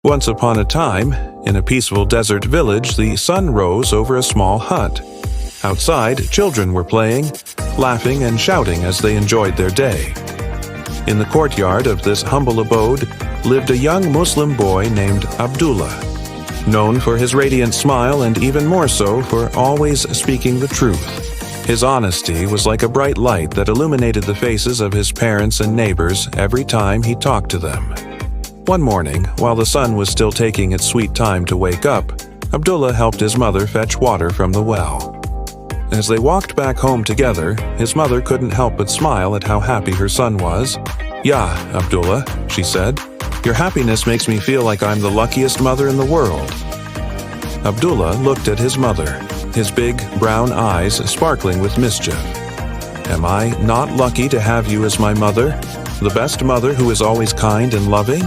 Once upon a time, in a peaceful desert village, the sun rose over a small hut. Outside, children were playing, laughing and shouting as they enjoyed their day. In the courtyard of this humble abode lived a young Muslim boy named Abdullah, known for his radiant smile and even more so for always speaking the truth. His honesty was like a bright light that illuminated the faces of his parents and neighbors every time he talked to them. One morning, while the sun was still taking its sweet time to wake up, Abdullah helped his mother fetch water from the well. As they walked back home together, his mother couldn't help but smile at how happy her son was. "Yeah, Abdullah," she said, "your happiness makes me feel like I'm the luckiest mother in the world." Abdullah looked at his mother, his big brown eyes sparkling with mischief. "Am I not lucky to have you as my mother? The best mother who is always kind and loving?"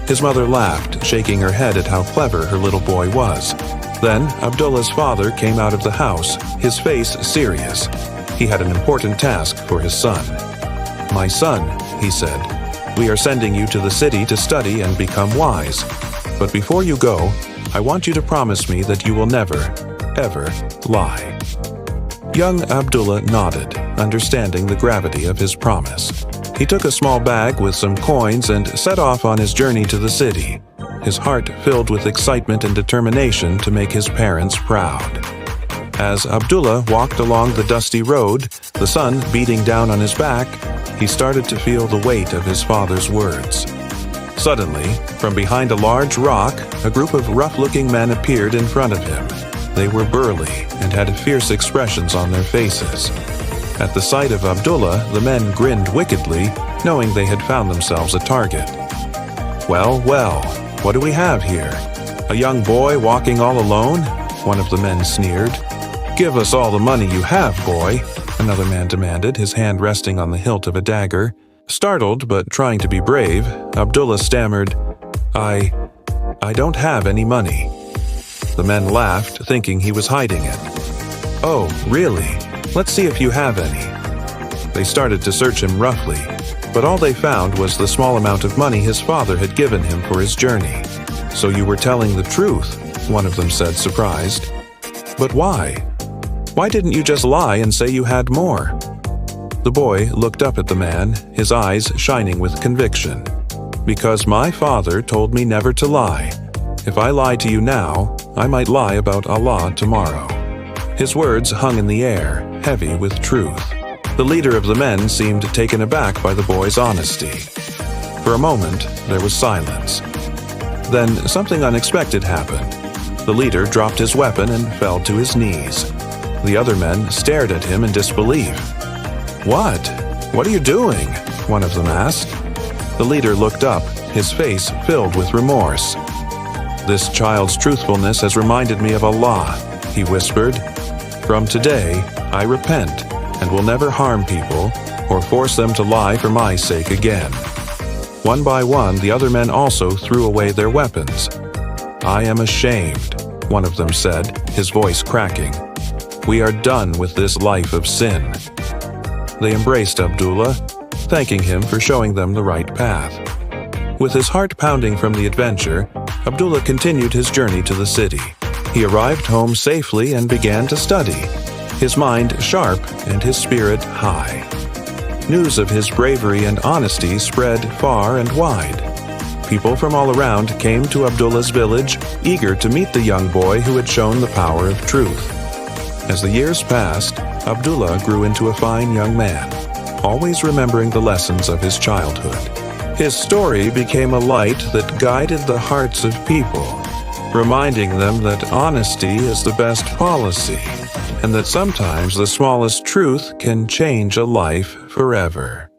His mother laughed, shaking her head at how clever her little boy was. Then Abdullah's father came out of the house, his face serious. He had an important task for his son. "My son," he said, "we are sending you to the city to study and become wise. But before you go, I want you to promise me that you will never, ever lie." Young Abdullah nodded, understanding the gravity of his promise. He took a small bag with some coins and set off on his journey to the city, his heart filled with excitement and determination to make his parents proud. As Abdullah walked along the dusty road, the sun beating down on his back, he started to feel the weight of his father's words. Suddenly, from behind a large rock, a group of rough-looking men appeared in front of him. They were burly and had fierce expressions on their faces. At the sight of Abdullah, the men grinned wickedly, knowing they had found themselves a target. "Well, well, what do we have here? A young boy walking all alone?" one of the men sneered. "Give us all the money you have, boy," another man demanded, his hand resting on the hilt of a dagger. Startled but trying to be brave, Abdullah stammered, I don't have any money." The men laughed, thinking he was hiding it. "Oh, really? Let's see if you have any." They started to search him roughly, but all they found was the small amount of money his father had given him for his journey. "So you were telling the truth," one of them said, surprised. "But why? Why didn't you just lie and say you had more?" The boy looked up at the man, his eyes shining with conviction. "Because my father told me never to lie. If I lie to you now, I might lie about Allah tomorrow." His words hung in the air, heavy with truth. The leader of the men seemed taken aback by the boy's honesty. For a moment, there was silence. Then something unexpected happened. The leader dropped his weapon and fell to his knees. The other men stared at him in disbelief. "What? What are you doing?" one of them asked. The leader looked up, his face filled with remorse. "This child's truthfulness has reminded me of Allah," he whispered. "From today, I repent and will never harm people or force them to lie for my sake again." One by one, the other men also threw away their weapons. "I am ashamed," one of them said, his voice cracking. "We are done with this life of sin." They embraced Abdullah, thanking him for showing them the right path. With his heart pounding from the adventure, Abdullah continued his journey to the city. He arrived home safely and began to study, his mind sharp and his spirit high. News of his bravery and honesty spread far and wide. People from all around came to Abdullah's village, eager to meet the young boy who had shown the power of truth. As the years passed, Abdullah grew into a fine young man, always remembering the lessons of his childhood. His story became a light that guided the hearts of people, reminding them that honesty is the best policy, and that sometimes the smallest truth can change a life forever.